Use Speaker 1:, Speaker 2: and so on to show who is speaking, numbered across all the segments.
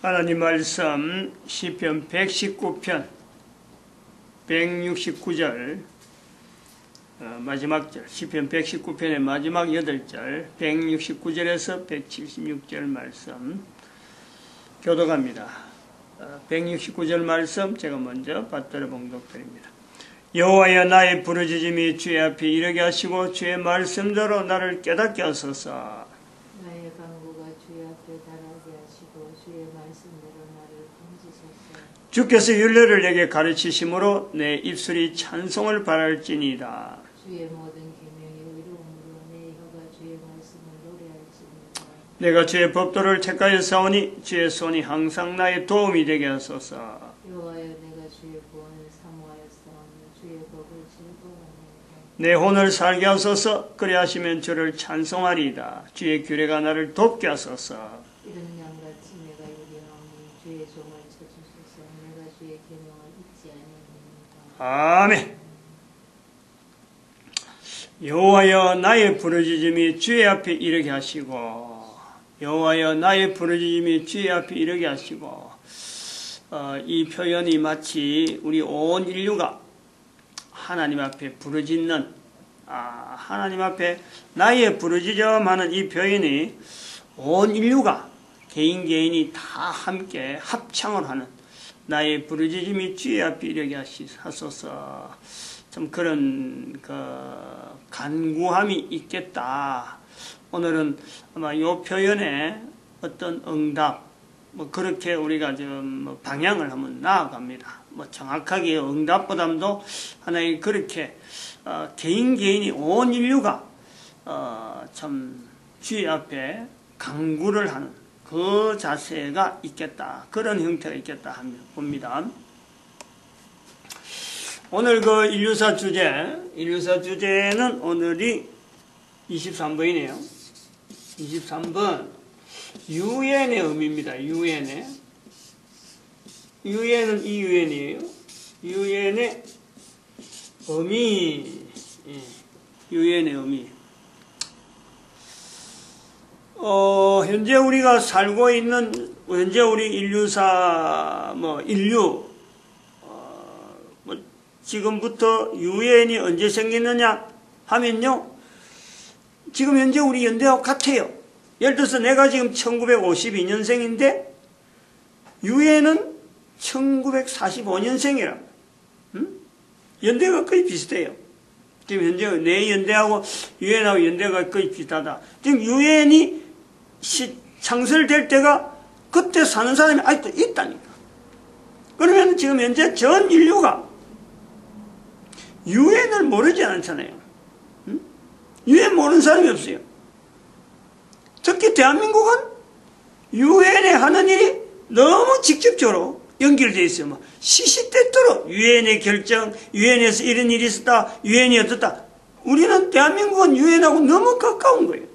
Speaker 1: 하나님 말씀 시편 119편 169절 마지막 절, 시편 119편의 마지막 8절 169절에서 176절 말씀 교독합니다. 169절 말씀 제가 먼저 받들어 봉독드립니다. 여호와여, 나의 부르짖음이 주의 앞에 이르게 하시고 주의 말씀대로 나를 깨닫게 하소서.
Speaker 2: 나의 간구가 주의 앞에 달하게 하시고 주의 말씀대로 나를 건지소서.
Speaker 1: 주께서 율례를 내게 가르치심으로 내 입술이 찬송을 바랄지니이다.
Speaker 2: 주의 모든 계명이 의로움으로 내 혀가 주의 말씀을 노래할지니이다.
Speaker 1: 내가 주의 법도를 택하여 싸우니 주의 손이 항상 나의 도움이 되게 하소서.
Speaker 2: 여호와여, 내가 주의 구원을 사모하였사오니 주의 법을 즐거워하나이다.
Speaker 1: 내 혼을 살게 하소서. 그리하시면 주를 찬송하리이다. 주의 규례가 나를 돕게 하소서.
Speaker 2: 이른 양같이 내가 요리하오니 주의 종을 쳐주소서. 내가 주의 계명을 잊지 아니하리이다.
Speaker 1: 아멘. 여호와여, 나의 부르짖음이 주의 앞에 이르게 하시고, 여호와여, 나의 부르짖음이 주의 앞에 이르게 하시고, 이 표현이 마치 우리 온 인류가 하나님 앞에 부르짖는, 하나님 앞에 나의 부르짖음하는 이 표현이 온 인류가 개인이 다 함께 합창을 하는 나의 부르짖음이 주의 앞에 이르게 하소서. 좀 그런 간구함이 있겠다. 오늘은 아마 이 표현에 어떤 응답, 그렇게 우리가 좀 방향을 한번 나아갑니다. 정확하게 응답보다도 하나의 그렇게 개인이 온 인류가 참 주의 앞에 간구를 하는 그 자세가 있겠다. 그런 형태가 있겠다 봅니다. 오늘 인류사 주제는 오늘이 23번이네요. 23번. 유엔의 의미입니다. 유엔은 이 유엔이에요. 유엔의 의미. 유엔의 의미. 현재 우리가 살고 있는, 현재 우리 인류사, 인류, 지금부터 유엔이 언제 생겼느냐 하면요, 지금 현재 우리 연대하고 같아요. 예를 들어서 내가 지금 1952년생인데 유엔은 1945년생이라. 연대가 거의 비슷해요. 지금 현재 내 연대하고 유엔하고 연대가 거의 비슷하다. 지금 유엔이 창설될 때가 그때 사는 사람이 아직도 있다니까. 그러면 지금 현재 전 인류가 유엔을 모르지 않잖아요. 유엔 모르는 사람이 없어요. 특히 대한민국은 유엔에 하는 일이 너무 직접적으로 연결되어 있어요. 시시때때로 유엔의 결정, 유엔에서 이런 일이 있었다, 유엔이 어떻다. 우리는 대한민국은 유엔하고 너무 가까운 거예요.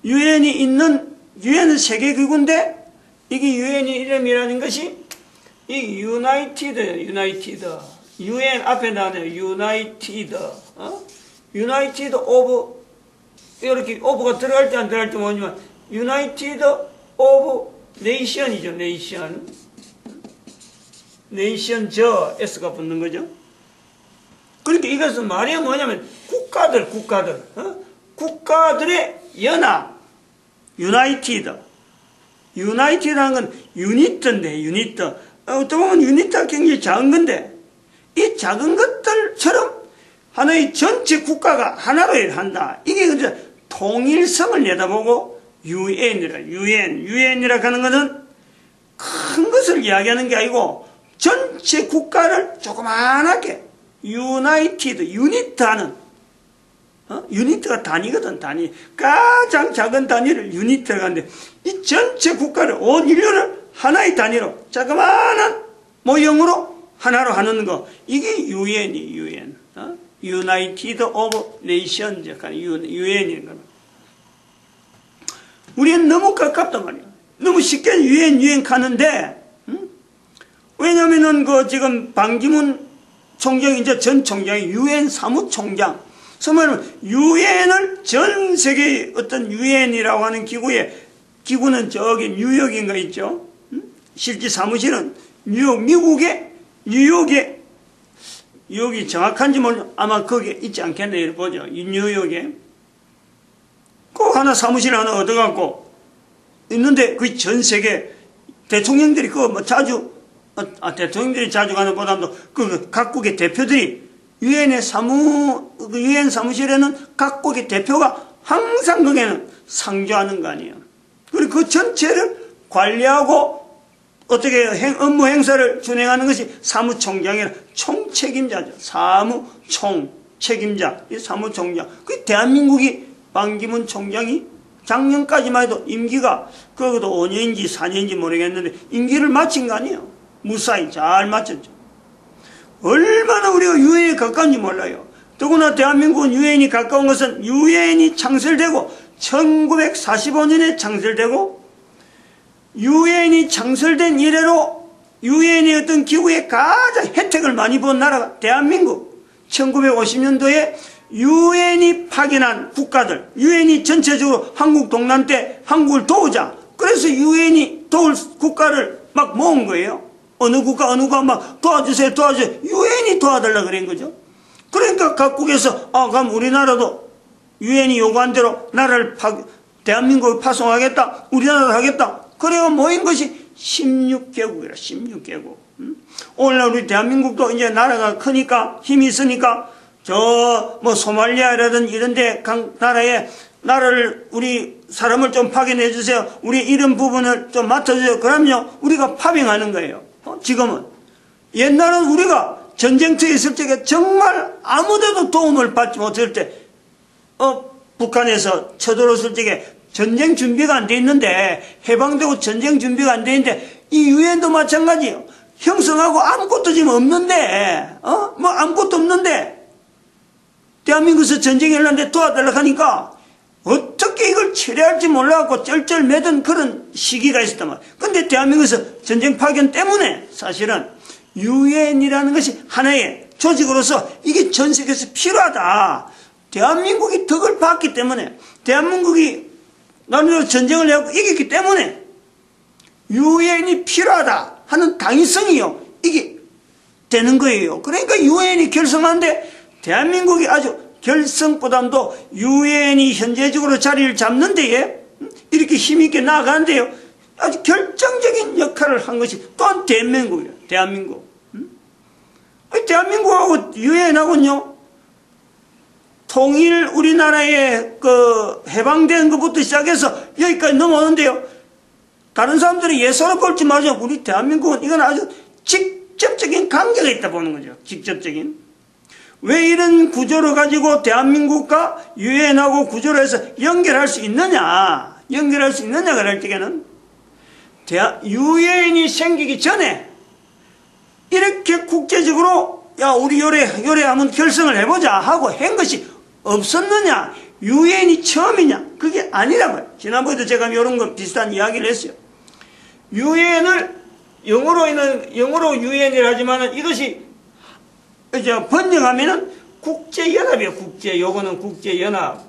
Speaker 1: 유엔은 세계기구인데 이게 유엔의 이름이라는 것이 이 유나이티드 UN 앞에 나오네요. 유나이티드 오브, 이렇게 오브가 들어갈 때 안 들어갈 때 뭐냐면 유나이티드 오브 네이션이죠. 네이션 저 S가 붙는 거죠. 그러니까 이것은 말이 뭐냐면 국가들의 연합, 유나이티드라는 건 유니트인데, 어떻게 보면 유니트가 굉장히 작은 건데, 이 작은 것들처럼 하나의 전체 국가가 하나로 일한다. 이게 그저 통일성을 내다보고 유엔이라 하는 것은 큰 것을 이야기하는 게 아니고 전체 국가를 조그만하게 유니트하는, 유니트가 단위거든, 단위. 가장 작은 단위를 유니트라고 하는데 이 전체 국가를, 온 인류를 하나의 단위로 조그만한 모형으로 하나로 하는 거, 이게 유엔. 유나이티드 오브 네이션, 유엔인 거는. 우리는 너무 가깝단 말이야. 너무 쉽게 유엔 가는데, 왜냐면은 지금 반기문 총장이 이제 전 총장이 유엔 사무총장. 그러면 유엔을 전 세계의 어떤 유엔이라고 하는 기구에 기구는 저기 뉴욕인가 있죠. 실제 사무실은 미국의 뉴욕에, 뉴욕이 정확한지 모르 아마 거기에 있지 않겠네. 보죠. 뉴욕에 꼭 하나 사무실 하나 얻어갖고 있는데 그 전 세계 대통령들이 그거 뭐 자주 대통령들이 자주 가는 보다도 그 각국의 대표들이 유엔 사무실에는 각국의 대표가 항상 거기에는 상주하는 거 아니에요. 그리고 그 전체를 관리하고 어떻게 업무 행사를 진행하는 것이 사무총장이라 총책임자죠. 사무총책임자, 이 사무총장. 그 대한민국이 반기문 총장이 작년까지만 해도 임기가 그것도 5년인지 4년인지 모르겠는데 임기를 마친 거 아니에요. 무사히 잘 마쳤죠. 얼마나 우리가 유엔에 가까운지 몰라요. 더구나 대한민국은 유엔이 가까운 것은 유엔이 창설되고 1945년에 창설되고 유엔이 창설된 이래로 유엔의 어떤 기구에 가장 혜택을 많이 본 나라가 대한민국. 1950년도에 유엔이 파견한 국가들, 유엔이 전체적으로 한국 동란 때 한국을 도우자. 그래서 유엔이 도울 국가를 막 모은 거예요. 어느 국가 막 도와주세요. 유엔이 도와달라 그런 거죠. 그러니까 각국에서 그럼 우리나라도 유엔이 요구한 대로 나라를 대한민국을 파송하겠다. 우리나라도 하겠다. 그래서 모인 것이 16개국이라 16개국. 오늘날 우리 대한민국도 이제 나라가 크니까 힘이 있으니까 저 뭐 소말리아라든지 이런데 각 나라에 나라를 우리 사람을 좀 파견해 주세요. 우리 이런 부분을 좀 맡아주세요. 그러면요 우리가 파병하는 거예요. 지금은 옛날은 우리가 전쟁터에 있을 적에 정말 아무데도 도움을 받지 못할 때 북한에서 쳐들어왔을 적에 전쟁 준비가 안 돼 있는데 해방되고 전쟁 준비가 안 돼 있는데 이 유엔도 마찬가지예요. 형성하고 아무것도 지금 없는데 뭐 아무것도 없는데 대한민국에서 전쟁이 일어났는데 도와달라고 하니까 어떻게 이걸 처리할지 몰라갖고 쩔쩔매던 그런 시기가 있었단 말이에요. 근데 대한민국에서 전쟁 파견 때문에 사실은 유엔이라는 것이 하나의 조직으로서 이게 전 세계에서 필요하다. 대한민국이 덕을 봤기 때문에 대한민국이 나름대로 전쟁을 해갖고 이겼기 때문에 유엔이 필요하다 하는 당위성이요. 이게 되는 거예요. 그러니까 유엔이 결성하는데 대한민국이 아주 결성보다도 유엔이 현재적으로 자리를 잡는 데에 이렇게 힘있게 나아가는데요. 아주 결정적인 역할을 한 것이 또한 대한민국이에요. 대한민국. 대한민국하고 유엔하고는요. 통일 우리나라에 해방된 것부터 시작해서 여기까지 넘어오는데요. 다른 사람들이 예서로 볼지 말죠. 우리 대한민국은 이건 아주 직접적인 관계가 있다 보는 거죠. 직접적인. 왜 이런 구조를 가지고 대한민국과 유엔하고 구조를 해서 연결할 수 있느냐 그럴 때에는 유엔이 생기기 전에 이렇게 국제적으로 우리 요래 한번 결성을 해보자 하고 한 것이 없었느냐? 유엔이 처음이냐? 그게 아니라고요. 지난번에도 제가 이런 거 비슷한 이야기를 했어요. 유엔을 영어로 유엔이라 하지만은 이것이 이제 번역하면은 국제연합이에요. 요거는 국제연합.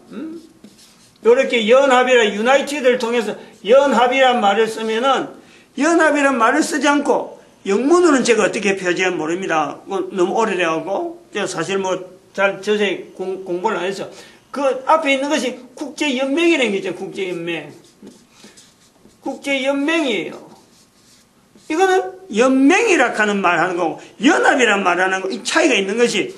Speaker 1: 요렇게 연합이라 유나이티드를 통해서 연합이란 말을 쓰면은 연합이란 말을 쓰지 않고 영문으로는 제가 어떻게 표지하면 모릅니다. 너무 오래돼갖고 제가 사실 잘 자세히 공부를 안 해서 그 앞에 있는 것이 국제연맹이라는 게 있죠. 국제연맹이에요. 이거는 연맹이라 하는 말 하는 거고 연합이란 말 하는 거 이 차이가 있는 것이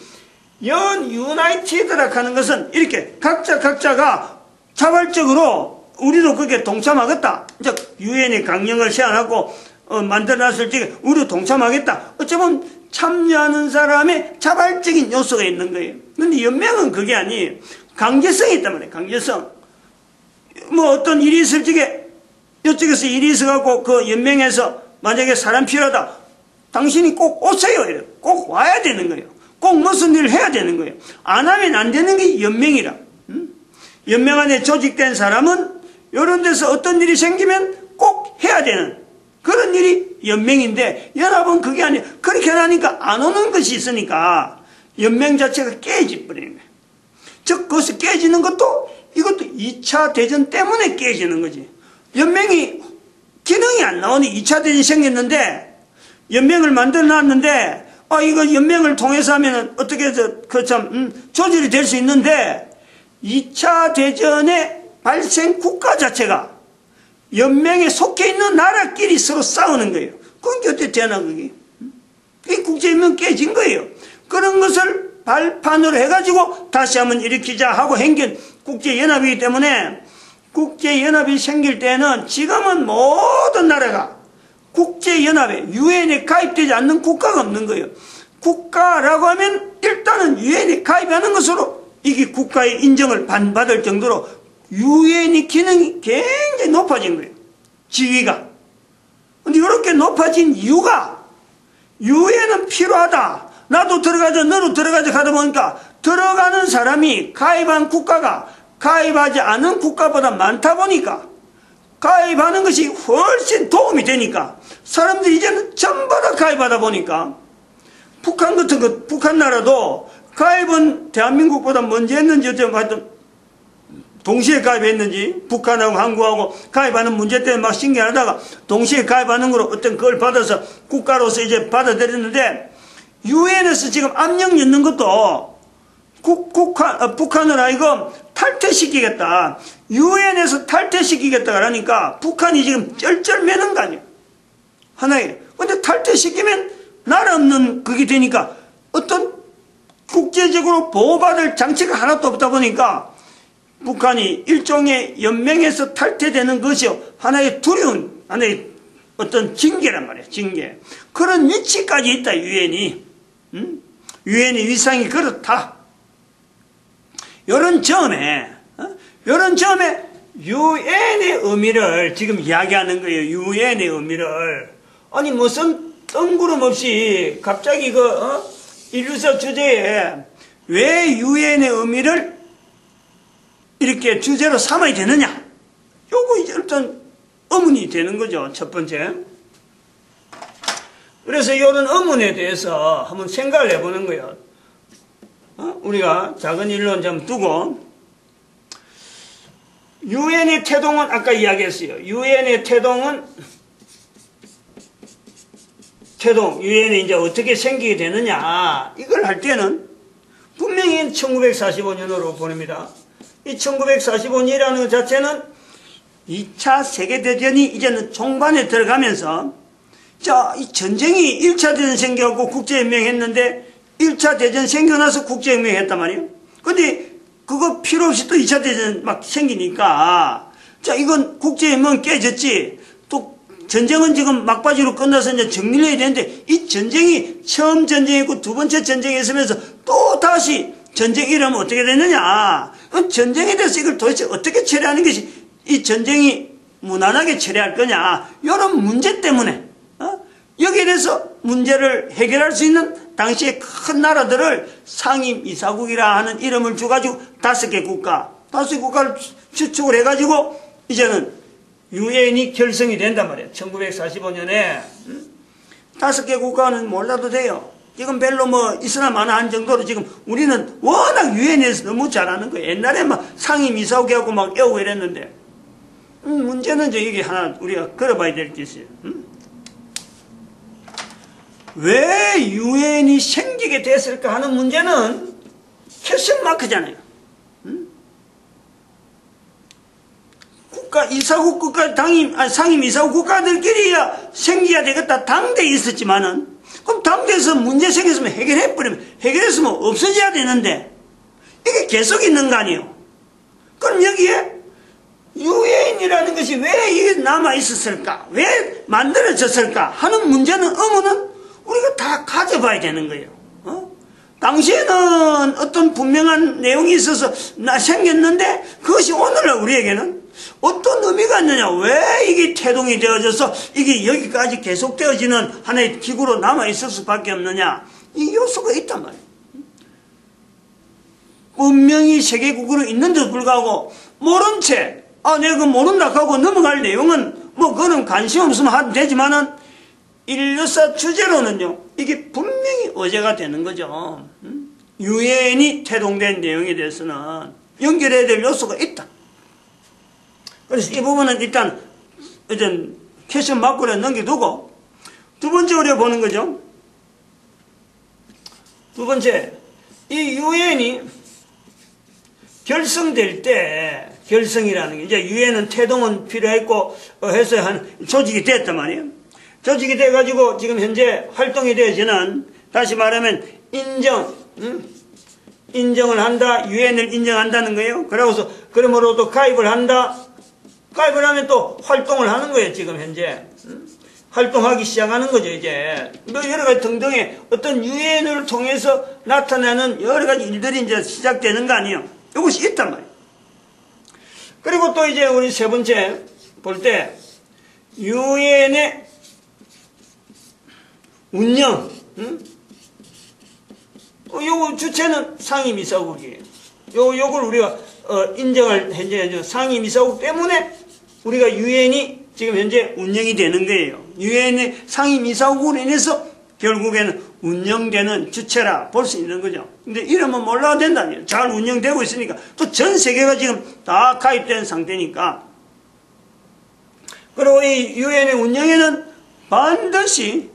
Speaker 1: 유나이티드라 하는 것은 이렇게 각자가 자발적으로 우리도 거기에 동참하겠다. 즉 유엔이 강령을 시행하고 만들어놨을 때 우리도 동참하겠다. 어쩌면 참여하는 사람의 자발적인 요소가 있는 거예요. 그런데 연맹은 그게 아니에요. 강제성이 있단 말이에요. 강제성. 어떤 일이 있을 적에 이쪽에서 일이 있어갖고 그 연맹에서 만약에 사람 필요하다. 당신이 꼭 오세요. 이래요. 꼭 와야 되는 거예요. 꼭 무슨 일을 해야 되는 거예요. 안 하면 안 되는 게 연맹이라. 연맹 안에 조직된 사람은 이런 데서 어떤 일이 생기면 꼭 해야 되는 그런 일이 연맹인데 연합은 그게 아니에요. 그렇게 하니까 안 오는 것이 있으니까 연맹 자체가 깨져버리는 거예요. 즉 그것이 깨지는 것도 이것도 2차 대전 때문에 깨지는 거지. 연맹이 기능이 안 나오니 2차 대전이 생겼는데 연맹을 만들어 놨는데 이거 연맹을 통해서 하면 어떻게 조절이 될 수 있는데 2차 대전의 발생 국가 자체가 연맹에 속해 있는 나라끼리 서로 싸우는 거예요. 그건 어떻게 되나 그게? 그게 국제연맹 깨진 거예요. 그런 것을 발판으로 해가지고 다시 한번 일으키자 하고 생긴 국제연합이기 때문에 국제연합이 생길 때는 지금은 모든 나라가 국제연합에 유엔에 가입되지 않는 국가가 없는 거예요. 국가라고 하면 일단은 유엔에 가입하는 것으로 이게 국가의 인정을 받을 정도로 유엔의 기능이 굉장히 높아진 거예요. 지위가. 근데 이렇게 높아진 이유가 유엔은 필요하다. 나도 들어가자 너도 들어가자 하다 보니까 들어가는 사람이 가입한 국가가 가입하지 않은 국가보다 많다 보니까 가입하는 것이 훨씬 도움이 되니까 사람들이 이제는 전부 다 가입하다 보니까 북한 같은 것, 북한 나라도 가입은 대한민국보다 먼저 했는지 하여튼 동시에 가입했는지 북한하고 한국하고 가입하는 문제 때문에 막 신경하다가 동시에 가입하는 거로 어떤 그걸 받아서 국가로서 이제 받아들였는데 유엔에서 지금 압력 넣는 것도 북한을 하여금 탈퇴시키겠다. 유엔에서 탈퇴시키겠다 그러니까 북한이 지금 쩔쩔매는 거 아니에요. 하나에. 근데 탈퇴시키면 나라 없는 그게 되니까 어떤 국제적으로 보호받을 장치가 하나도 없다 보니까 북한이 일종의 연맹에서 탈퇴되는 것이 하나의 두려운, 하나의 어떤 징계란 말이에요. 징계. 그런 위치까지 있다, 유엔이. 유엔의 위상이 그렇다. 요런 점에 유엔의 의미를 지금 이야기하는 거예요. 유엔의 의미를. 아니, 무슨 뜬구름 없이 갑자기 인류사 주제에 왜 유엔의 의미를 이렇게 주제로 삼아야 되느냐? 요거 이제 일단 의문이 되는 거죠. 첫 번째. 그래서 이런 의문에 대해서 한번 생각을 해보는 거예요. 우리가 작은 일론 좀 두고 유엔의 태동은 아까 이야기했어요. 유엔의 태동은 유엔이 이제 어떻게 생기게 되느냐 이걸 할 때는 분명히 1945년으로 보냅니다. 이 1945년이라는 것 자체는 2차 세계대전이 이제는 종반에 들어가면서 이 전쟁이 1차 대전 생겨갖고 국제연맹 했는데 1차 대전 생겨나서 국제연맹 했단 말이에요. 근데 그거 필요 없이 또 2차 대전 막 생기니까 이건 국제연맹 깨졌지. 또 전쟁은 지금 막바지로 끝나서 이제 정리를 해야 되는데 이 전쟁이 처음 전쟁이고 두 번째 전쟁이 있으면서 또 다시 전쟁이 일어나면 어떻게 되느냐. 전쟁에 대해서 이걸 도대체 어떻게 처리하는 것이 이 전쟁이 무난하게 처리할 거냐. 이런 문제 때문에 여기에 대해서 문제를 해결할 수 있는 당시의 큰 나라들을 상임이사국이라 하는 이름을 줘가지고 5개 국가를 추측을 해가지고 이제는 유엔이 결성이 된단 말이에요. 1945년에 5개 국가는 몰라도 돼요. 지금 별로 있으나 마나 한 정도로 지금 우리는 워낙 유엔에서 너무 잘하는 거예요. 옛날에 상임이사국하고 막 애우고 이랬는데 문제는 여기 하나 우리가 걸어봐야 될 게 있어요. 왜 유엔이 생기게 됐을까 하는 문제는 퀘스천 마크잖아요. 이사국 국가, 상임 이사국 국가들끼리야 생겨야 되겠다. 당대에 있었지만은, 그럼 당대에서 문제 생겼으면 해결했으면 없어져야 되는데, 이게 계속 있는 거 아니에요? 그럼 여기에 유엔이라는 것이 왜 이게 남아있었을까? 왜 만들어졌을까? 하는 문제는, 의문은 우리가 다 가져봐야 되는 거예요. 당시에는 어떤 분명한 내용이 있어서 생겼는데, 그것이 오늘날 우리에게는 어떤 의미가 있느냐? 왜 이게 태동이 되어져서 이게 여기까지 계속되어지는 하나의 기구로 남아있을 수밖에 없느냐? 이 요소가 있단 말이에요. 분명히 세계국으로 있는데도 불구하고 모른 채 내가 그거 모른다 하고 넘어갈 내용은 그거는 관심 없으면 하면 되지만은 인류사 주제로는요 이게 분명히 어제가 되는 거죠. 유엔이 태동된 내용에 대해서는 연결해야 될 요소가 있다. 그래서 이 부분은 일단 어떤 캐션 마크를 넘겨두고 두 번째 우리가 보는 거죠. 두 번째, 이 유엔이 결성될 때, 결성이라는 게, 이제 유엔은 태동은 필요했고, 해서 한 조직이 됐단 말이에요. 조직이 돼가지고 지금 현재 활동이 되어지는, 다시 말하면 인정을 한다, 유엔을 인정한다는 거예요. 그러고서, 그러므로도 가입을 한다, 가입을 하면 또 활동을 하는 거예요, 지금 현재. 활동하기 시작하는 거죠, 이제. 여러 가지 등등의 어떤 유엔을 통해서 나타나는 여러 가지 일들이 이제 시작되는 거 아니에요. 이것이 있단 말이에요. 그리고 또 이제 우리 세 번째 볼 때, 유엔의 운영, 요 주체는 상임이사국이에요. 요걸 우리가, 인정을 현재 상임이사국 때문에 우리가 유엔이 지금 현재 운영이 되는 거예요. 유엔의 상임이사국으로 인해서 결국에는 운영되는 주체라 볼 수 있는 거죠. 근데 이러면 몰라도 된다니요. 잘 운영되고 있으니까. 또 전 세계가 지금 다 가입된 상태니까. 그리고 이 유엔의 운영에는 반드시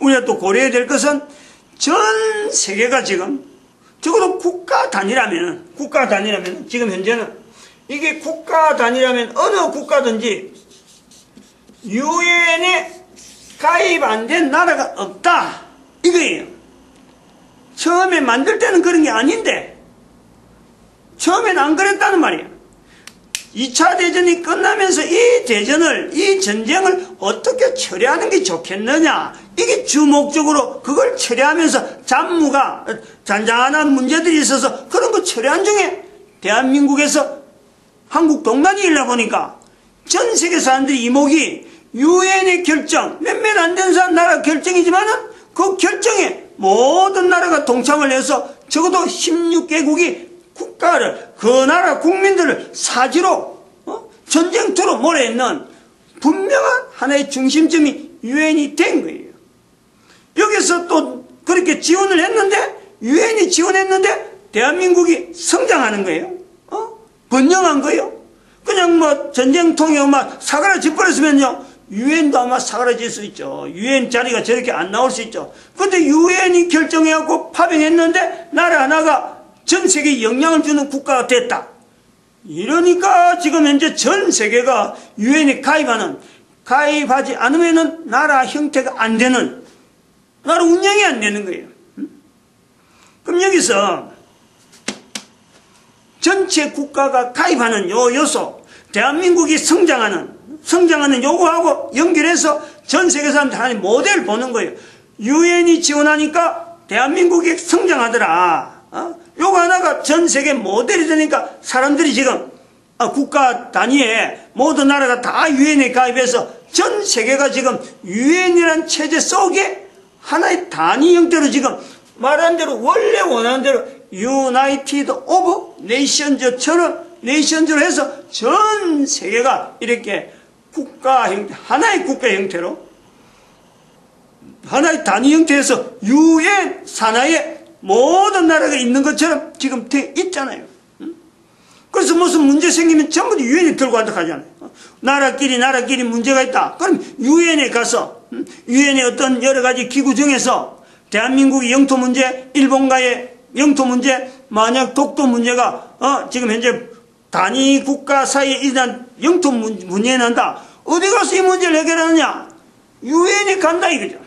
Speaker 1: 우리가 또 고려해야 될 것은 전 세계가 지금 적어도 국가 단위라면 지금 현재는 이게 국가 단위라면 어느 국가든지 유엔에 가입 안 된 나라가 없다 이거예요. 처음에 만들 때는 그런 게 아닌데 처음엔 안 그랬다는 말이에요. 2차 대전이 끝나면서 이 전쟁을 어떻게 처리하는 게 좋겠느냐 이게 주목적으로 그걸 처리하면서 잡무가 잔잔한 문제들이 있어서 그런 거 처리한 중에 대한민국에서 한국 동단이 일다 보니까 전 세계 사람들이 이목이 유엔의 결정, 몇몇 안 된 나라 결정이지만은 그 결정에 모든 나라가 동참을 해서 적어도 16개국이 국가를, 그 나라 국민들을 사지로, 전쟁터로 몰아넣는 분명한 하나의 중심점이 유엔이 된 거예요. 여기서 또 그렇게 지원을 했는데, 유엔이 지원했는데, 대한민국이 성장하는 거예요. 번영한 거예요. 그냥 뭐 전쟁통에 막 사그라져 버렸으면요. 유엔도 아마 사그라질 수 있죠. 유엔 자리가 저렇게 안 나올 수 있죠. 근데 유엔이 결정해갖고 파병했는데 나라 하나가 전 세계에 영향을 주는 국가가 됐다. 이러니까 지금 현재 전 세계가 유엔에 가입하지 않으면은 나라 형태가 안 되는, 나라 운영이 안 되는 거예요. 그럼 여기서 전체 국가가 가입하는 요 요소, 대한민국이 성장하는 요거하고 연결해서 전 세계 사람들 하나의 모델을 보는 거예요. 유엔이 지원하니까 대한민국이 성장하더라. 요거 하나가 전 세계 모델이 되니까 사람들이 지금 국가 단위에 모든 나라가 다 유엔에 가입해서 전 세계가 지금 유엔이라는 체제 속에 하나의 단위 형태로 지금 말한 대로 원래 원하는 대로 유나이티드 오브 네이션즈처럼 네이션즈로 해서 전 세계가 이렇게 국가 형태, 하나의 국가 형태로, 하나의 단위 형태에서 유엔 산하에 모든 나라가 있는 것처럼 지금 돼 있잖아요. 그래서 무슨 문제 생기면 전부 다 유엔에 들고 간다 하잖아요. 나라끼리 문제가 있다. 그럼 유엔에 가서, 유엔의 어떤 여러 가지 기구 중에서 대한민국의 영토 문제, 일본과의 영토 문제, 만약 독도 문제가, 지금 현재 단위 국가 사이에 일단 영토 문제에 난다. 어디 가서 이 문제를 해결하느냐? 유엔에 간다 이거죠.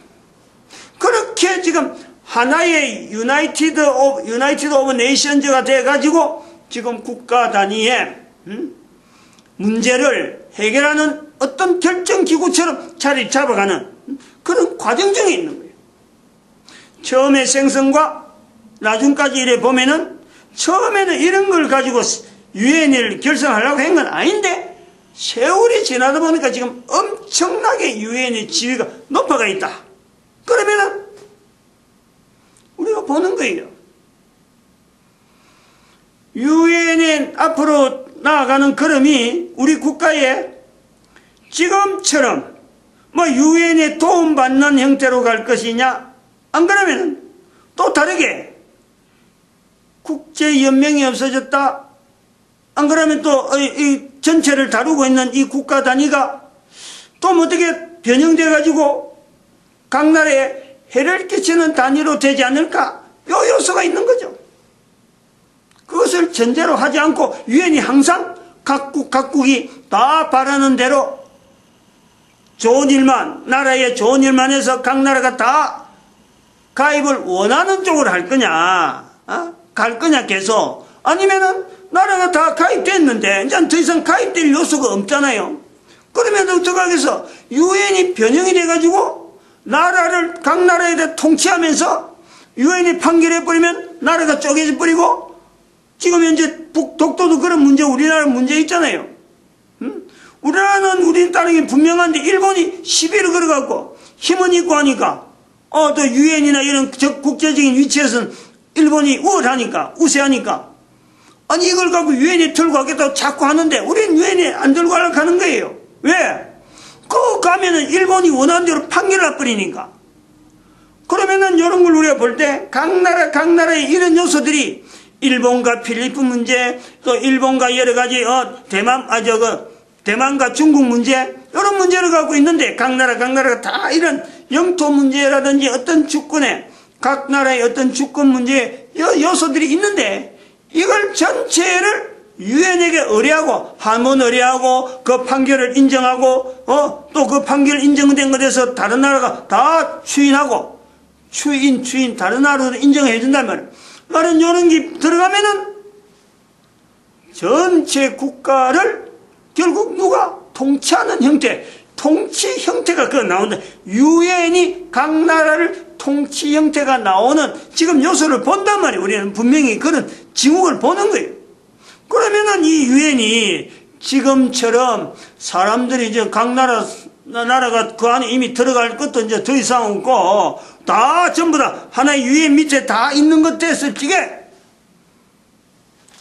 Speaker 1: 그렇게 지금 하나의 유나이티드 오브 네이션즈가 돼가지고 지금 국가 단위의 문제를 해결하는 어떤 결정기구처럼 자리를 잡아가는 그런 과정 중에 있는 거예요. 처음에 생성과 나중까지 이래 보면은 처음에는 이런 걸 가지고 유엔을 결성하려고 한 건 아닌데 세월이 지나다 보니까 지금 엄청나게 유엔의 지위가 높아가 있다. 그러면은 우리가 보는 거예요. 유엔에 앞으로 나아가는 걸음이 우리 국가에 지금처럼 뭐 유엔에 도움받는 형태로 갈 것이냐, 안 그러면은 또 다르게 국제연맹이 없어졌다, 안 그러면 또 이 전체를 다루고 있는 이 국가 단위가 또 어떻게 변형돼 가지고 각 나라에 해를 끼치는 단위로 되지 않을까? 요 요소가 있는 거죠. 그것을 전제로 하지 않고 유엔이 항상 각국이 다 바라는 대로 좋은 일만, 나라의 좋은 일만 해서 각 나라가 다 가입을 원하는 쪽으로 할 거냐, 갈 거냐 계속. 아니면은 나라가 다 가입됐는데 이제 더 이상 가입될 요소가 없잖아요. 그러면 어떡하겠어? 유엔이 변형이 돼가지고 나라를 각 나라에 대해 통치하면서 유엔이 판결해버리면 나라가 쪼개져 버리고, 지금 현재 독도도 그런 문제, 우리나라 문제 있잖아요. 우리나라는 우리 다른 게 분명한데 일본이 시비를 걸어갖고 힘은 있고 하니까 또 유엔이나 이런 국제적인 위치에서는 일본이 우월하니까, 우세하니까, 아니 이걸 갖고 유엔이 들고 가겠다고 자꾸 하는데 우리는 유엔이 안 들고 가려고 하는 거예요. 왜? 그 가면은 일본이 원하는 대로 판결을 해버리니까. 그러면은 이런 걸 우리가 볼 때 각 나라의 이런 요소들이 일본과 필리핀 문제, 또 일본과 여러 가지 대만과 중국 문제, 이런 문제를 갖고 있는데 각 나라가 다 이런 영토 문제라든지 어떤 주권에 각 나라의 어떤 주권 문제 요소들이 있는데, 이걸 전체를 유엔에게 의뢰하고 한번 의뢰하고 그 판결을 인정하고 또 그 판결 인정된 것에서 다른 나라가 다 추인하고 추인 다른 나라도 인정해 준단 말이에요. 말은 이런 게 들어가면은 전체 국가를 결국 누가 통치하는 형태, 통치 형태가 그 나온다. 유엔이 각 나라를 통치 형태가 나오는 지금 요소를 본단 말이에요. 우리는 분명히 그런 징후를 보는 거예요. 그러면은 이 유엔이 지금처럼 사람들이 이제 각 나라가 그 안에 이미 들어갈 것도 이제 더 이상 없고 다 전부 다 하나의 유엔 밑에 다 있는 것 됐을 적에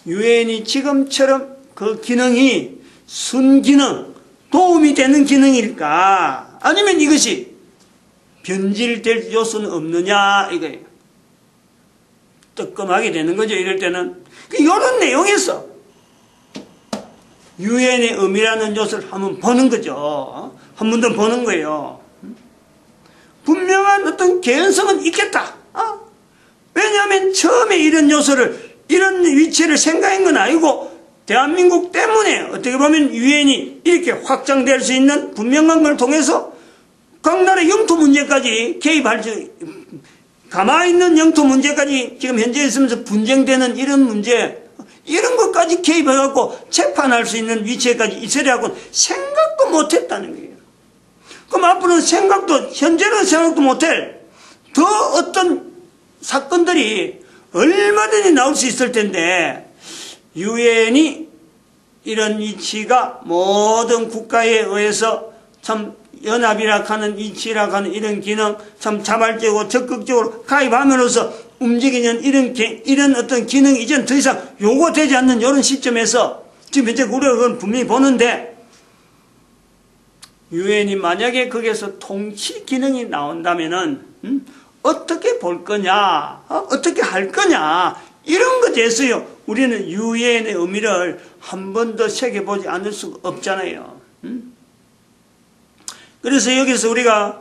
Speaker 1: 유엔이 지금처럼 그 기능이 순기능, 도움이 되는 기능일까? 아니면 이것이 변질될 요소는 없느냐 이거예요. 뜨끔하게 되는 거죠. 이럴 때는 이런 내용에서 유엔의 의미라는 요소를 한번 보는 거죠. 한 번 더 보는 거예요. 분명한 어떤 개연성은 있겠다. 왜냐하면 처음에 이런 요소를, 이런 위치를 생각한 건 아니고 대한민국 때문에 어떻게 보면 유엔이 이렇게 확장될 수 있는 분명한 걸 통해서 각 나라 영토 문제까지 개입할 수, 가만히 있는 영토 문제까지 지금 현재 있으면서 분쟁되는 이런 문제, 이런 것까지 개입해갖고 재판할 수 있는 위치에까지 있으려고 생각도 못했다는 거예요. 그럼 앞으로는 현재는 생각도 못할 더 어떤 사건들이 얼마든지 나올 수 있을 텐데, 유엔이 이런 위치가 모든 국가에 의해서 참 연합이라 하는 위치라 하는 이런 기능 참 자발적으로 적극적으로 가입함으로써 움직이는 이런 어떤 기능이 이제는 더 이상 요구되지 않는 이런 시점에서 지금 현재 우리가 그건 분명히 보는데, 유엔이 만약에 거기에서 통치 기능이 나온다면은 어떻게 볼 거냐, 어떻게 할 거냐, 이런 것에 대해서요 우리는 유엔의 의미를 한 번 더 새겨보지 않을 수가 없잖아요. 그래서 여기서 우리가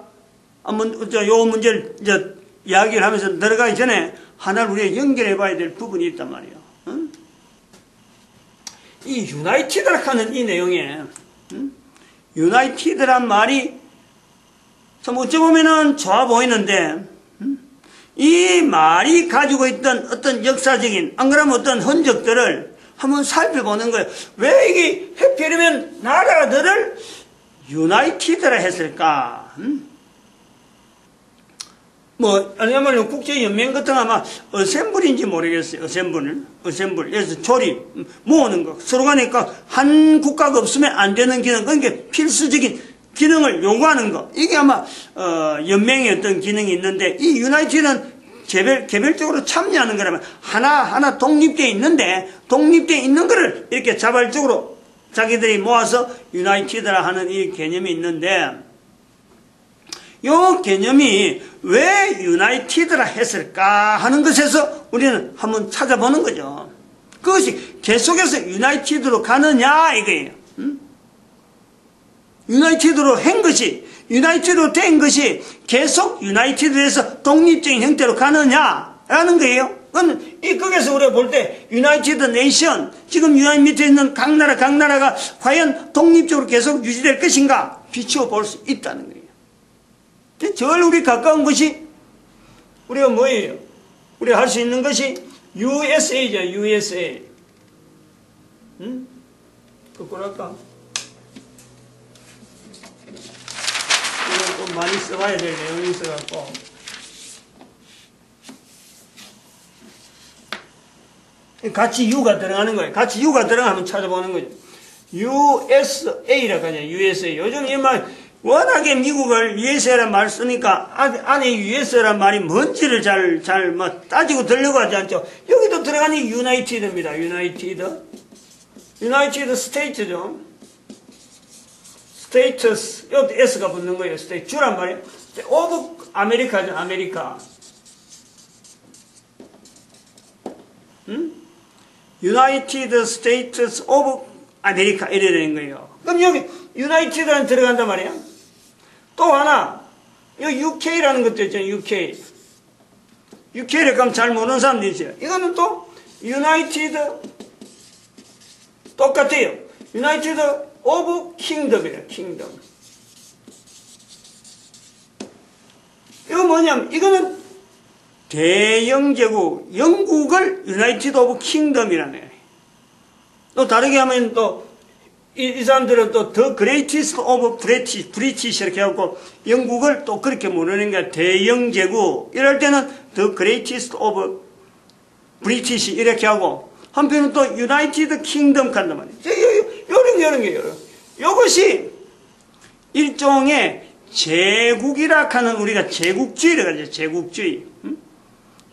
Speaker 1: 한번 요 문제를 이제 이야기를 하면서 들어가기 전에 하나를 우리가 연결해 봐야 될 부분이 있단 말이에요. 이 유나이티드라 하는 이 내용에 유나이티드란 말이 참 어찌 보면은 좋아 보이는데, 이 말이 가지고 있던 어떤 역사적인, 안 그러면 어떤 흔적들을 한번 살펴보는 거예요. 왜 이게 해피하면 나라들을 유나이티드라 했을까? 아니면 국제연맹 같은 아마 어셈블인지 모르겠어요. 어셈블. 그래서 조립, 모으는 거. 서로 간에 한 국가가 없으면 안 되는 기능, 그러니까 필수적인 기능을 요구하는 거. 이게 아마, 연맹의 어떤 기능이 있는데, 이 유나이티드는 개별적으로 참여하는 거라면 하나 독립되어 있는데, 독립되어 있는 거를 이렇게 자발적으로 자기들이 모아서 유나이티드라 하는 이 개념이 있는데, 이 개념이 왜 유나이티드라 했을까 하는 것에서 우리는 한번 찾아보는 거죠. 그것이 계속해서 유나이티드로 가느냐 이거예요. 유나이티드로 한 것이, 유나이티드로 된 것이 계속 유나이티드에서 독립적인 형태로 가느냐라는 거예요. 그럼 거기서 우리가 볼 때 유나이티드 네이션, 지금 유엔 밑에 있는 각 나라가 과연 독립적으로 계속 유지될 것인가 비추어 볼 수 있다는 거예요. 제일 우리 가까운 것이 우리가 뭐예요? 우리가 할 수 있는 것이 USA죠. USA. 응? 거꾸로 할까? 이건 좀 많이 써봐야 될 내용이 있어갖고. 같이 U가 들어가는 거예요. 같이 U가 들어가면 찾아보는 거죠. USA라고 하냐, USA. 요즘 이 말, 워낙에 미국을 USA란 말 쓰니까 안에 USA란 말이 뭔지를 잘 따지고 들려고 하지 않죠. 여기도 들어가니 유나이티드입니다. 유나이티드 스테이트죠. 스테이트스, 여기 S가 붙는 거예요. 스테이트, 주란 말이에요. 오브 아메리카죠, 아메리카. 유나이티드 스테이트스 오브 아메리카 이래 되는 거예요. 그럼 여기 유나이티드는 들어간단 말이야. 또 하나, 여기 UK라는 것도 있잖아요. UK를 그럼 잘 모르는 사람들이 있어요. 이거는 또 유나이티드 똑같아요. 유나이티드 오브 킹덤이에요. 킹덤. 이거 뭐냐면 이거는 대영제국 영국을 유나이티드 오브 킹덤이라네. 또 다르게 하면 또 이 사람들은 또 The Greatest of British 이렇게 하고 영국을 또 그렇게 모르는 게 대영제국. 이럴 때는 The Greatest of British 이렇게 하고 한편은 또 United Kingdom 간단 말이에요. 요런 게 요것이 일종의 제국이라 하는 우리가 제국주의라고 하죠. 제국주의.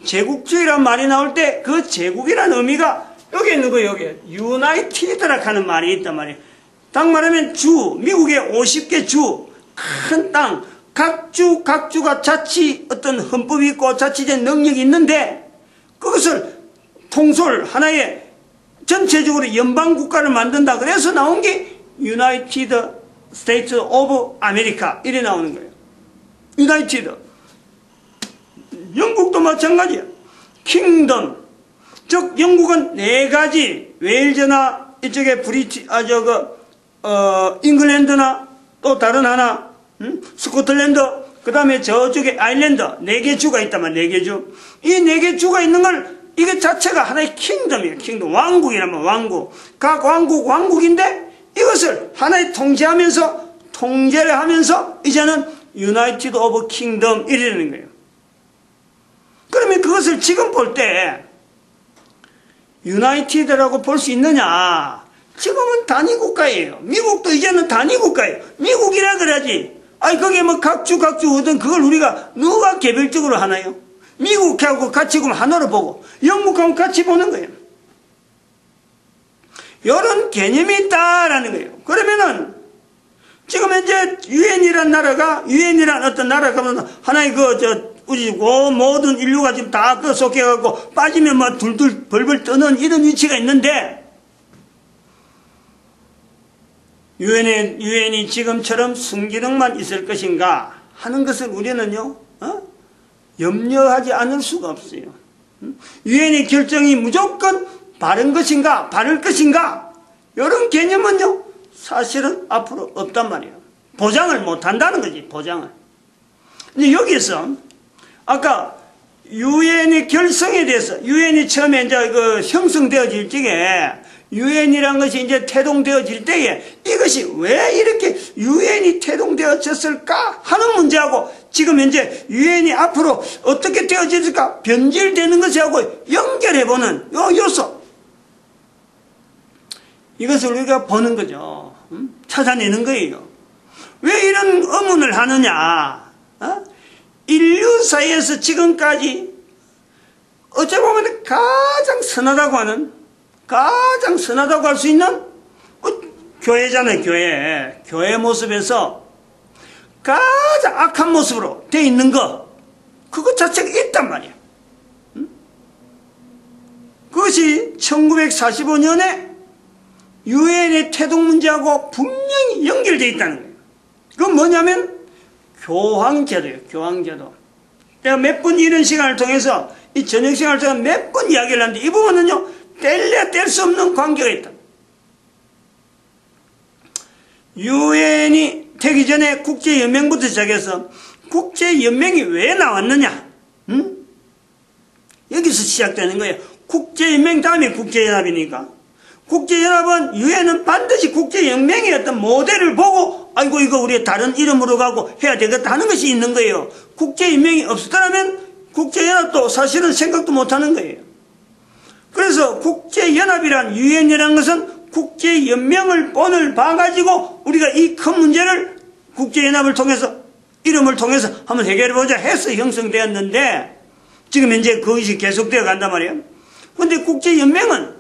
Speaker 1: 제국주의란 말이 나올 때 그 제국이라는 의미가 여기 있는 거예요. 여기 유나이티드라 하는 말이 있단 말이에요. 딱 말하면 미국의 50개 주, 큰 땅, 각 주가 어떤 헌법이 있고 자치적 능력이 있는데 그것을 하나의 전체적으로 연방국가를 만든다. 그래서 나온 게 유나이티드 스테이트 오브 아메리카 이래 나오는 거예요. 유나이티드. 영국도 마찬가지야. 킹덤. 즉 영국은 4가지 웨일즈나 이쪽에 잉글랜드나 또 다른 하나 스코틀랜드 그 다음에 저쪽에 아일랜드 4개 주가 있다만 4개 주. 이 4개 주가 있는 걸 이게 자체가 하나의 킹덤이에요. 킹덤. 왕국이라면 왕국. 각 왕국인데 이것을 하나의 통제를 하면서 이제는 유나이티드 오브 킹덤 이라는 거예요. 그러면 그것을 지금 볼 때 유나이티드라고 볼 수 있느냐? 지금은 단위국가예요. 미국도 이제는 단위국가예요. 미국이라 그러지. 거기에 뭐 각주 어떤 그걸 우리가 누가 개별적으로 하나요? 미국하고 같이 보면 하나로 보고 영국하고 같이 보는 거예요. 이런 개념이 있다라는 거예요. 그러면은 지금 현재 유엔이란 어떤 나라가 하나의 우리 모든 인류가 지금 다 속해갖고 빠지면 막 둘둘 벌벌 떠는 이런 위치가 있는데 유엔이 지금처럼 순기능만 있을 것인가 하는 것을 우리는요 염려하지 않을 수가 없어요. 유엔의 결정이 무조건 바른 것인가 바를 것인가 이런 개념은요 사실은 앞으로 없단 말이에요. 보장을 못한다는 거지. 보장을. 근데 여기서 아까 유엔의 결성에 대해서 유엔이 처음에 이제 형성되어질 적에 유엔이란 것이 이제 태동되어질 때에 이것이 왜 이렇게 유엔이 태동되어졌을까 하는 문제하고 지금 현재 유엔이 앞으로 어떻게 되어질까 변질되는 것하고 연결해보는 요 요소 이것을 우리가 보는 거죠. 찾아내는 거예요. 왜 이런 의문을 하느냐? 인류사에서 지금까지 어찌 보면 가장 선하다고 할 수 있는 교회잖아요. 교회 모습에서 가장 악한 모습으로 돼 있는 거 그것 자체가 있단 말이야. 그것이 1945년에 유엔의 태동 문제하고 분명히 연결되어 있다는 거예요. 그건 뭐냐면 교황제도예요. 교황제도. 내가 몇 번 이런 시간을 통해서 이 저녁 시간을 통해서 몇 번 이야기를 하는데 이 부분은요 뗄래야 뗄 수 없는 관계가 있다. 유엔이 되기 전에 국제연맹부터 시작해서 국제연맹이 왜 나왔느냐? 응? 여기서 시작되는 거예요. 국제연맹 다음에 국제연합이니까. 국제연합은 유엔은 반드시 국제연맹의 어떤 모델을 보고 아이고 이거 우리 다른 이름으로 가고 해야 되겠다 하는 것이 있는 거예요. 국제연맹이 없었다면 국제연합도 사실은 생각도 못하는 거예요. 그래서 국제연합이란 유엔이라는 것은 국제연맹을 본을 봐가지고 우리가 이 큰 문제를 국제연합을 통해서 이름을 통해서 한번 해결해보자 해서 형성되었는데 지금 현재 그것이 계속되어 간단 말이에요. 그런데 국제연맹은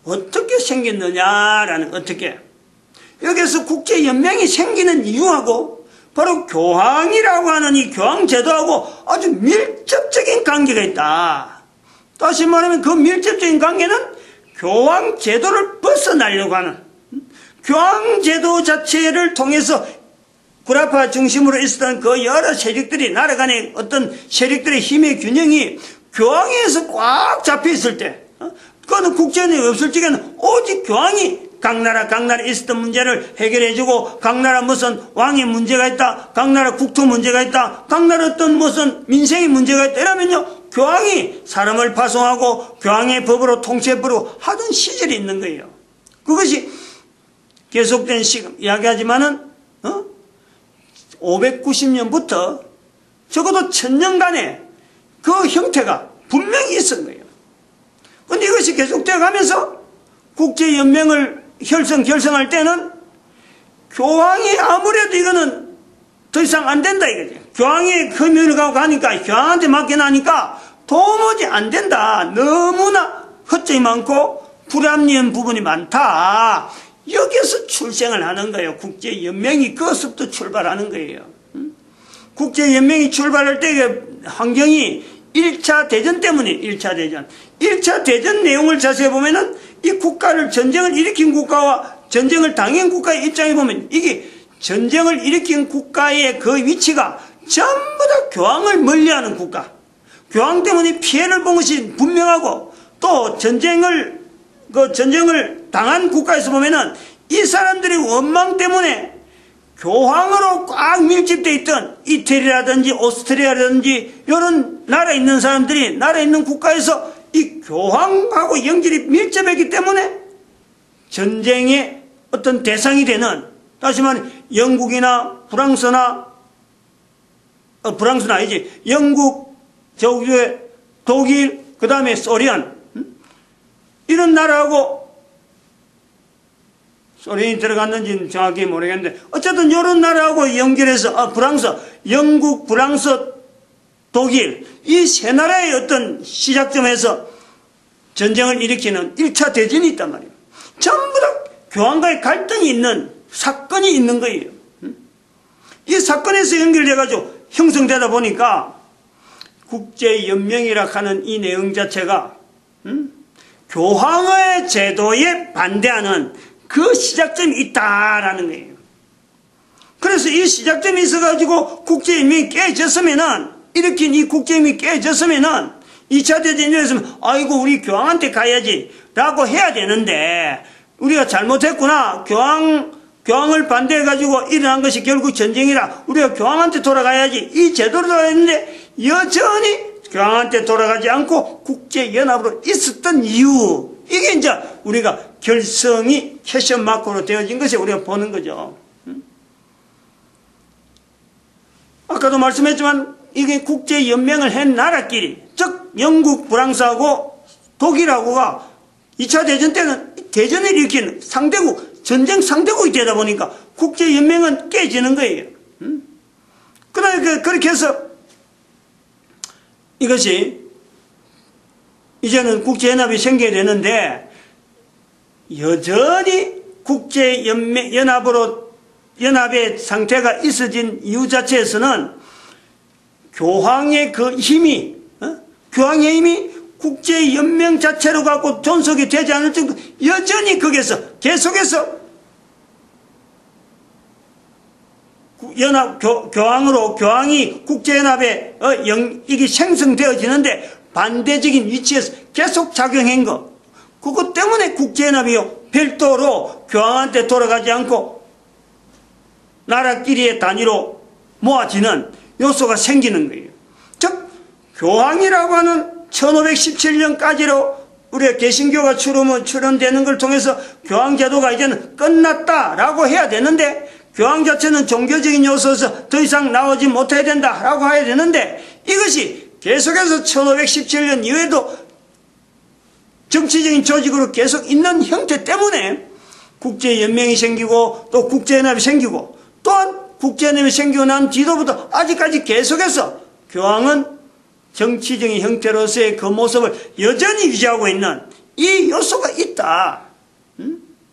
Speaker 1: 어떻게 생겼느냐라는 어떻게 여기서 국제연맹이 생기는 이유하고 바로 교황이라고 하는 이 교황제도하고 아주 밀접적인 관계가 있다. 다시 말하면 그 밀접적인 관계는 교황제도를 벗어나려고 하는 교황제도 자체를 통해서 구라파 중심으로 있었던 그 여러 세력들이 나라 간의 어떤 세력들의 힘의 균형이 교황에서 꽉 잡혀 있을 때 그거는 국제연합이 없을 적에는 오직 교황이 각 나라에 있었던 문제를 해결해주고 각 나라 무슨 왕의 문제가 있다, 각 나라 국토 문제가 있다, 각 나라 어떤 무슨 민생의 문제가 있다 이러면요 교황이 사람을 파송하고 교황의 법으로 통치해버리고 하던 시절이 있는 거예요. 그것이 계속된 시간 이야기하지만은 590년부터 적어도 1000년간의 그 형태가 분명히 있었던 거예요. 그런데 이것이 계속되어 가면서 국제연맹을 결성할 때는 교황이 아무래도 이거는 더 이상 안 된다 이거지. 교황이 금융을 가니까 교황한테 맡겨나니까 도무지 안 된다. 너무나 허점이 많고 불합리한 부분이 많다. 여기서 출생을 하는 거예요. 국제연맹이 그것부터 출발하는 거예요. 국제연맹이 출발할 때 환경이 1차 대전 때문에 1차 대전 내용을 자세히 보면은 이 국가를 전쟁을 일으킨 국가와 전쟁을 당한 국가의 입장에 보면 이게 전쟁을 일으킨 국가의 그 위치가 전부 다 교황을 멀리하는 국가. 교황 때문에 피해를 본 것이 분명하고 또 전쟁을 당한 국가에서 보면은 이 사람들의 원망 때문에 교황으로 꽉 밀집되어 있던 이태리라든지 오스트리아라든지 이런 나라에 있는 사람들이 나라에 있는 국가에서 이 교황하고 연결이 밀접했기 때문에 전쟁의 어떤 대상이 되는 다시 말하면 영국이나 프랑스는 아니지 영국, 독일, 그 다음에 소련 이런 나라하고 소련이 들어갔는지는 정확히 모르겠는데 어쨌든 이런 나라하고 연결해서 프랑스, 영국, 프랑스, 독일 이 세 나라의 어떤 시작점에서 전쟁을 일으키는 1차 대전이 있단 말이에요. 전부 다 교황과의 갈등이 있는 사건이 있는 거예요. 이 사건에서 연결돼가지고 형성되다 보니까 국제연맹이라 하는 이 내용 자체가 교황의 제도에 반대하는 그 시작점이 있다라는 거예요. 그래서 이 시작점이 있어가지고 국제연맹이 깨졌으면은 일으킨 이 국제연맹이 깨졌으면은 2차 대전이 일어났으면 아이고 우리 교황한테 가야지 라고 해야 되는데 우리가 잘못했구나 교황을 반대해가지고 일어난 것이 결국 전쟁이라 우리가 교황한테 돌아가야지 이 제도로 돌아갔는데 여전히 교황한테 돌아가지 않고 국제연합으로 있었던 이유 이게 이제 우리가 결성이 캐션 마크로 되어진 것이 우리가 보는 거죠. 아까도 말씀했지만 이게 국제연맹을 한 나라끼리 즉 영국, 프랑스하고 독일하고가 2차 대전 때는 대전을 일으킨 상대국, 전쟁 상대국이 되다 보니까 국제연맹은 깨지는 거예요. 그러니까 그렇게 해서 이것이 이제는 국제연합이 생겨야 되는데 여전히 연합의 상태가 있어진 이유 자체에서는 교황의 그 힘이 국제연맹 자체로 갖고 존속이 되지 않을 정도 여전히 거기에서 계속해서 교황이 국제연합에 이게 생성되어지는데 반대적인 위치에서 계속 작용한 거. 그것 때문에 국제연합이요 별도로 교황한테 돌아가지 않고 나라끼리의 단위로 모아지는 요소가 생기는 거예요. 즉 교황이라고 하는 1517년까지로 우리가 개신교가 출현되는 걸 통해서 교황제도가 이제는 끝났다라고 해야 되는데, 교황 자체는 종교적인 요소에서 더 이상 나오지 못해야 된다라고 해야 되는데, 이것이 계속해서 1517년 이후에도 정치적인 조직으로 계속 있는 형태 때문에 국제연맹이 생기고 또 국제연합이 생기고, 또한 국제연합이 생기고 난 뒤로부터 아직까지 계속해서 교황은 정치적인 형태로서의 그 모습을 여전히 유지하고 있는 이 요소가 있다.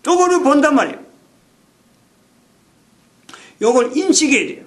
Speaker 1: 요거를 본단 말이에요. 요걸 인식해야 돼요.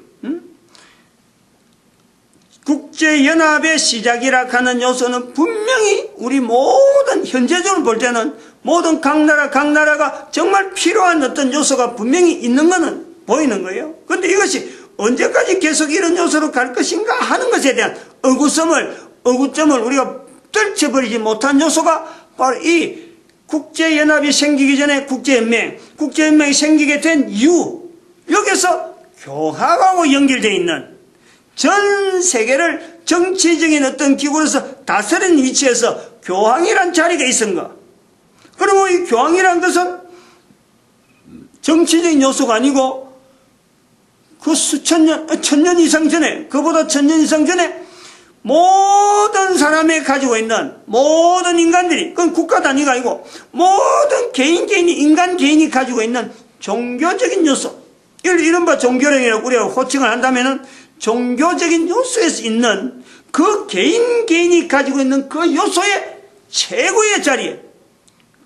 Speaker 1: 국제연합의 시작이라 하는 요소는 분명히 우리 모든 현재적으로 볼 때는 모든 각 나라가 정말 필요한 어떤 요소가 분명히 있는 것은 보이는 거예요. 그런데 이것이 언제까지 계속 이런 요소로 갈 것인가 하는 것에 대한 어구점을 우리가 떨쳐버리지 못한 요소가 바로 이 국제연합이 생기기 전에 국제연맹이 생기게 된 이유, 여기서 교황하고 연결되어 있는 전 세계를 정치적인 어떤 기구로서 다스리는 위치에서 교황이란 자리가 있은 것. 그리고 이 교황이란 것은 정치적인 요소가 아니고 그 천년 이상 전에, 그보다 1000년 이상 전에 모든 사람이 가지고 있는 모든 인간들이, 그건 국가 단위가 아니고 모든 인간 개인이 가지고 있는 종교적인 요소, 이른바 종교령이라고 우리가 호칭을 한다면은 종교적인 요소에서 있는 그 개인이 가지고 있는 그 요소의 최고의 자리에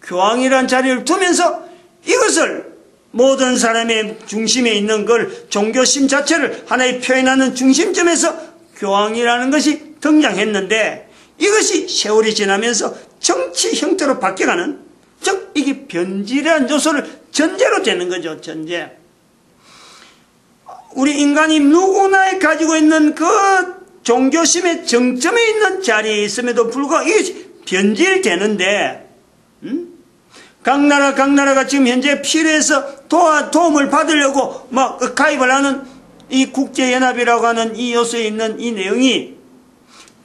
Speaker 1: 교황이라는 자리를 두면서 이것을 모든 사람의 중심에 있는 걸 종교심 자체를 하나의 표현하는 중심점에서 교황이라는 것이 등장했는데, 이것이 세월이 지나면서 정치 형태로 바뀌어가는, 즉 이게 변질이라는 요소를 전제로 되는 거죠. 전제. 우리 인간이 누구나 가지고 있는 그 종교심의 정점에 있는 자리에 있음에도 불구하고 이것이 변질되는데, 각 나라가 지금 현재 필요해서 도움을 받으려고 막 가입을 하는 이 국제연합이라고 하는 이 요소에 있는 이 내용이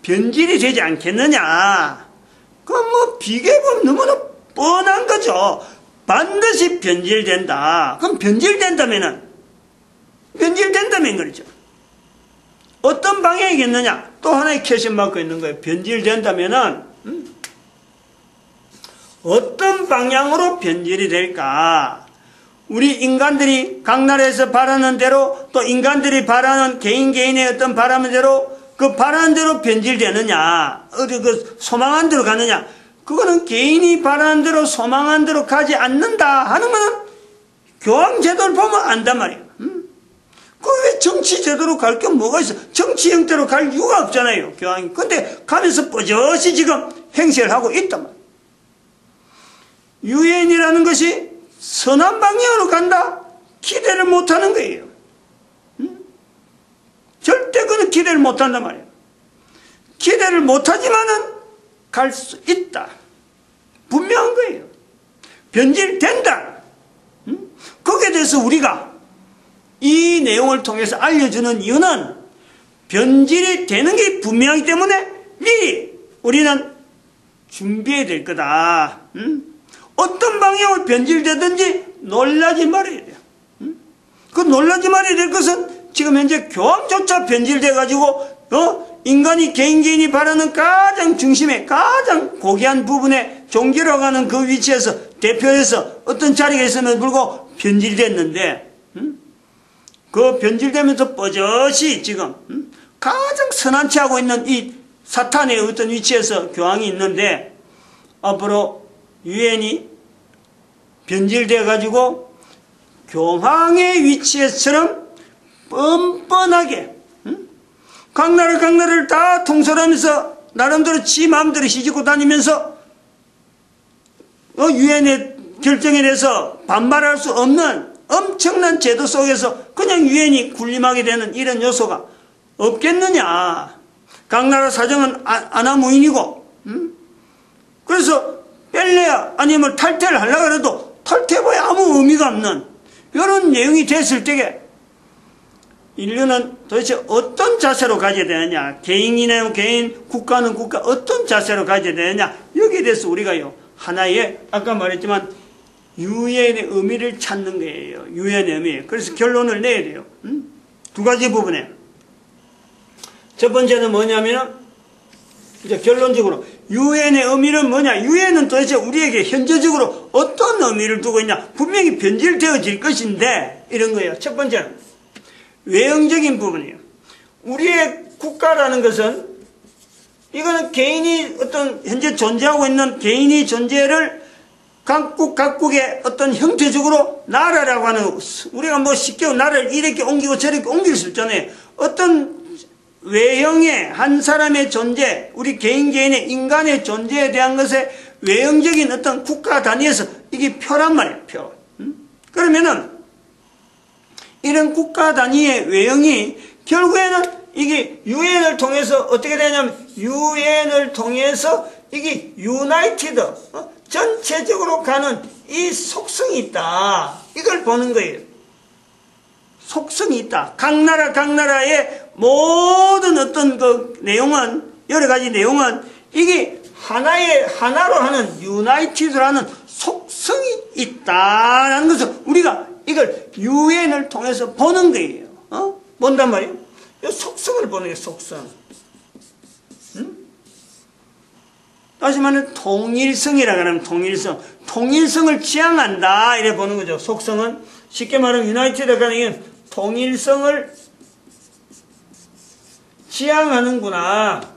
Speaker 1: 변질이 되지 않겠느냐. 그건 뭐 비교해보면 너무나 뻔한 거죠. 반드시 변질된다. 그럼 변질된다면 그렇죠. 어떤 방향이겠느냐. 또 하나의 퀘스천 마크가 있는 거예요. 변질된다면은 어떤 방향으로 변질이 될까? 우리 인간들이 각 나라에서 바라는 대로, 또 인간들이 바라는 개인의 어떤 바라는 대로, 그 바라는 대로 변질되느냐, 그 소망한 대로 가느냐, 그거는 개인이 바라는 대로 소망한 대로 가지 않는다 하는 거는 교황 제도를 보면 안단 말이에요. 그 왜 정치 제도로 갈 게 뭐가 있어? 정치 형태로 갈 이유가 없잖아요, 교황이. 근데 가면서 뻗어시 지금 행세를 하고 있단 말이에요. 유엔이라는 것이 선한 방향으로 간다? 기대를 못하는 거예요. 절대 그는 기대를 못한단 말이에요. 기대를 못하지만은 갈 수 있다. 분명한 거예요. 변질된다. 거기에 대해서 우리가 이 내용을 통해서 알려주는 이유는 변질이 되는 게 분명하기 때문에 미리 우리는 준비해야 될 거다. 어떤 방향으로 변질되든지 놀라지 말아야 돼요. 그 놀라지 말아야 될 것은 지금 현재 교황조차 변질돼가지고 인간이 개인이 바라는 가장 중심에 가장 고귀한 부분에 종교라고 하는 그 위치에서 대표해서 어떤 자리가 있음에도 불구하고 변질됐는데, 그 변질되면서 뻗어시 지금 가장 선한 채 하고 있는 이 사탄의 어떤 위치에서 교황이 있는데, 앞으로 유엔이 변질되어 가지고 교황의 위치에서처럼 뻔뻔하게 각 나라를 다 통솔하면서 나름대로 지 마음대로 휘짓고 다니면서 유엔의 결정에 대해서 반발할 수 없는 엄청난 제도 속에서 그냥 유엔이 군림하게 되는 이런 요소가 없겠느냐. 각 나라 사정은 아나무인이고, 그래서 뺄래야 아니면 탈퇴를 하려고 해도 탈퇴해봐야 아무 의미가 없는 이런 내용이 됐을 때에 인류는 도대체 어떤 자세로 가져야 되느냐, 개인이나 개인, 국가는 국가, 어떤 자세로 가져야 되느냐, 여기에 대해서 우리가요 하나의 아까 말했지만 유엔의 의미를 찾는 거예요. 유엔의 의미. 그래서 결론을 내야 돼요. 두 가지 부분에. 첫 번째는 뭐냐면 이제 결론적으로 유엔의 의미는 뭐냐. 유엔은 도대체 우리에게 현재적으로 어떤 의미를 두고 있냐. 분명히 변질되어질 것인데 이런 거예요. 첫 번째는 외형적인 부분이에요. 우리의 국가라는 것은 이거는 개인이 어떤 현재 존재하고 있는 개인의 존재를 각국의 어떤 형태적으로 나라라고 하는, 우리가 뭐 쉽게 나라를 이렇게 옮기고 저렇게 옮길 수 있잖아요. 어떤 외형의 한 사람의 존재, 우리 개인의 인간의 존재에 대한 것에 외형적인 어떤 국가 단위에서 이게 표란 말이에요, 표. 그러면은 이런 국가 단위의 외형이 결국에는 이게 유엔을 통해서 어떻게 되냐면 유엔을 통해서 이게 유나이티드, 전체적으로 가는 이 속성이 있다. 이걸 보는 거예요. 속성이 있다. 각 나라의 모든 어떤 그 내용은, 여러 가지 내용은 이게 하나로 하는 유나이티드라는 속성이 있다라는 것을 우리가 이걸 유엔을 통해서 보는 거예요. 본단 말이에요. 이 속성을 보는 거예요, 속성. 다시 말하면 통일성이라고 하면 통일성을 지향한다 이래 보는 거죠. 속성은 쉽게 말하면 유나이티드가 하는 통일성을 지향하는구나.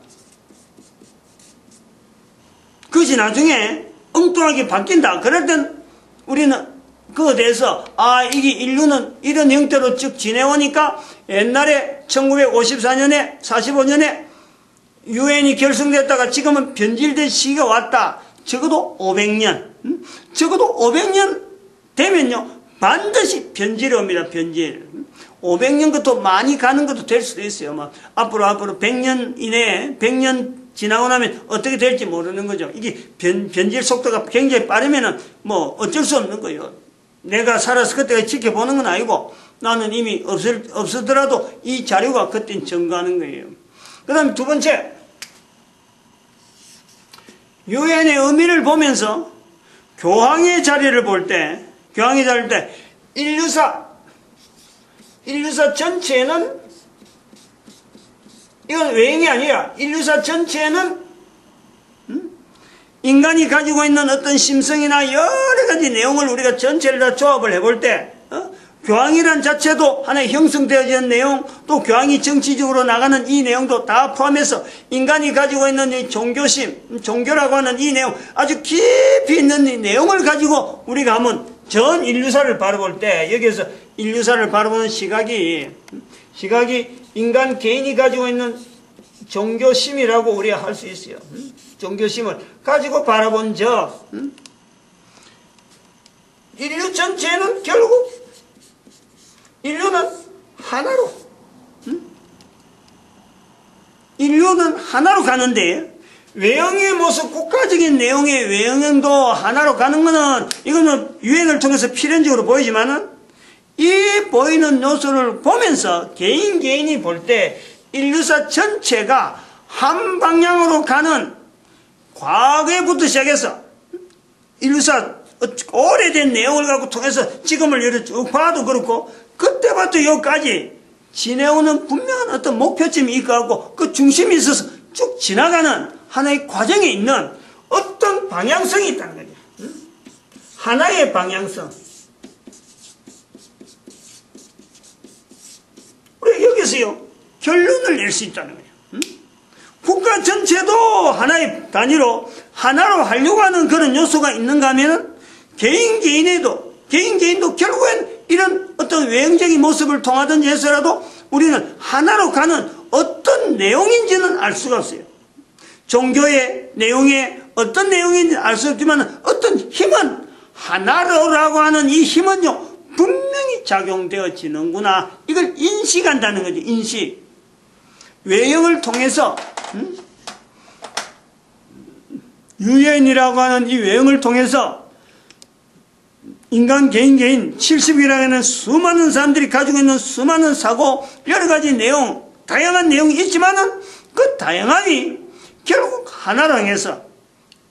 Speaker 1: 그것이 나중에 엉뚱하게 바뀐다. 그럴 땐 우리는 그거에 대해서 이게 인류는 이런 형태로 쭉 지내오니까 옛날에 1954년에 45년에 유엔이 결성됐다가 지금은 변질된 시기가 왔다. 적어도 500년. 적어도 500년 되면요. 반드시 변질이 옵니다. 변질. 500년 것도 많이 가는 것도 될 수도 있어요. 막 앞으로 100년 이내에 100년 지나고 나면 어떻게 될지 모르는 거죠. 이게 변질 속도가 굉장히 빠르면은 뭐 어쩔 수 없는 거예요. 내가 살아서 그때까지 지켜보는 건 아니고 나는 이미 없으더라도 이 자료가 그때 증가하는 거예요. 그 다음에 두 번째, 유엔의 의미를 보면서 교황의 자리를 볼 때 인류사 전체는, 이건 외형이 아니라 인류사 전체는 인간이 가지고 있는 어떤 심성이나 여러 가지 내용을 우리가 전체를 다 조합을 해볼 때 교황이란 자체도 하나의 형성되어진 내용, 또 교황이 정치적으로 나가는 이 내용도 다 포함해서 인간이 가지고 있는 이 종교심, 종교라고 하는 이 내용, 아주 깊이 있는 이 내용을 가지고 우리가 한번 전 인류사를 바라볼 때, 여기에서 인류사를 바라보는 시각이 인간 개인이 가지고 있는 종교심이라고 우리가 할 수 있어요. 종교심을 가지고 바라본 인류 전체는 결국 인류는 하나로 가는데, 외형의 모습, 국가적인 내용의 외형도 하나로 가는 거는, 이거는 유엔을 통해서 필연적으로 보이지만은, 이 보이는 요소를 보면서 개인이 볼 때 인류사 전체가 한 방향으로 가는, 과거에부터 시작해서 인류사 오래된 내용을 갖고 통해서 지금을 이렇게 쭉 봐도 그렇고, 그때부터 여기까지 지내오는 분명한 어떤 목표점이 있고 그 중심이 있어서 쭉 지나가는 하나의 과정에 있는 어떤 방향성이 있다는 거죠. 하나의 방향성. 우리가 여기서요 결론을 낼 수 있다는 거예요. 국가 전체도 하나의 단위로 하나로 하려고 하는 그런 요소가 있는가 하면은 개인도 결국엔 이런 어떤 외형적인 모습을 통하든지 해서라도 우리는 하나로 가는 어떤 내용인지는 알 수가 없어요. 종교의 내용에 어떤 내용인지 알 수 없지만 어떤 힘은, 하나로라고 하는 이 힘은요 분명히 작용되어지는구나. 이걸 인식한다는 거죠. 인식. 외형을 통해서 유엔이라고 하는 이 외형을 통해서 인간 개인 70이라는 수많은 사람들이 가지고 있는 수많은 사고, 여러 가지 내용, 다양한 내용이 있지만은 그 다양함이 결국 하나로 해서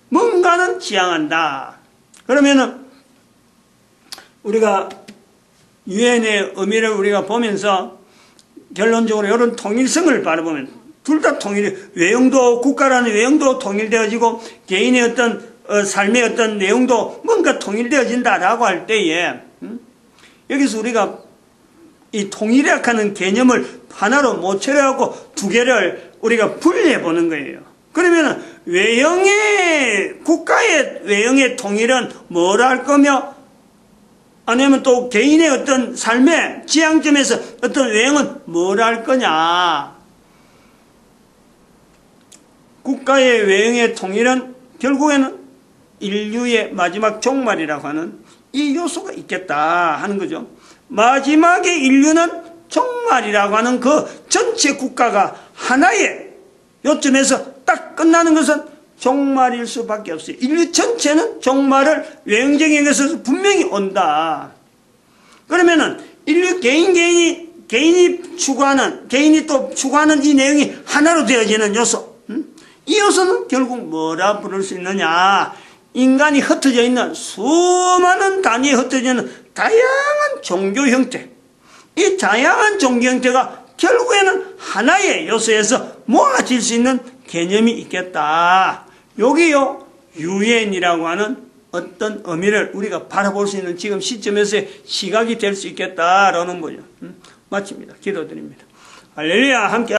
Speaker 1: 뭔가는 지향한다. 그러면은 우리가 유엔의 의미를 우리가 보면서 결론적으로 이런 통일성을 바라보면 둘 다 외형도, 국가라는 외형도 통일되어지고 개인의 어떤 삶의 어떤 내용도 뭔가 통일되어진다라고 할 때에 여기서 우리가 이 통일이라고 하는 개념을 하나로 못 처리하고 두 개를 우리가 분리해 보는 거예요. 그러면 국가의 외형의 통일은 뭘 할 거며, 아니면 또 개인의 어떤 삶의 지향점에서 어떤 외형은 뭘 할 거냐. 국가의 외형의 통일은 결국에는 인류의 마지막 종말이라고 하는 이 요소가 있겠다 하는 거죠. 마지막에 인류는 종말이라고 하는 그 전체 국가가 하나의 요점에서 딱 끝나는 것은 종말일 수밖에 없어요. 인류 전체는 종말을 외형적인 것에서 분명히 온다. 그러면은 인류 개인이 또 추구하는 이 내용이 하나로 되어지는 요소. 이 요소는 결국 뭐라 부를 수 있느냐. 인간이 흩어져 있는 수많은 단위에 흩어져 있는 다양한 종교 형태. 이 다양한 종교 형태가 결국에는 하나의 요소에서 모아질 수 있는 개념이 있겠다. 여기요, 유엔이라고 하는 어떤 의미를 우리가 바라볼 수 있는 지금 시점에서의 시각이 될 수 있겠다라는 거죠. 마칩니다. 기도드립니다. 할렐루야. 함께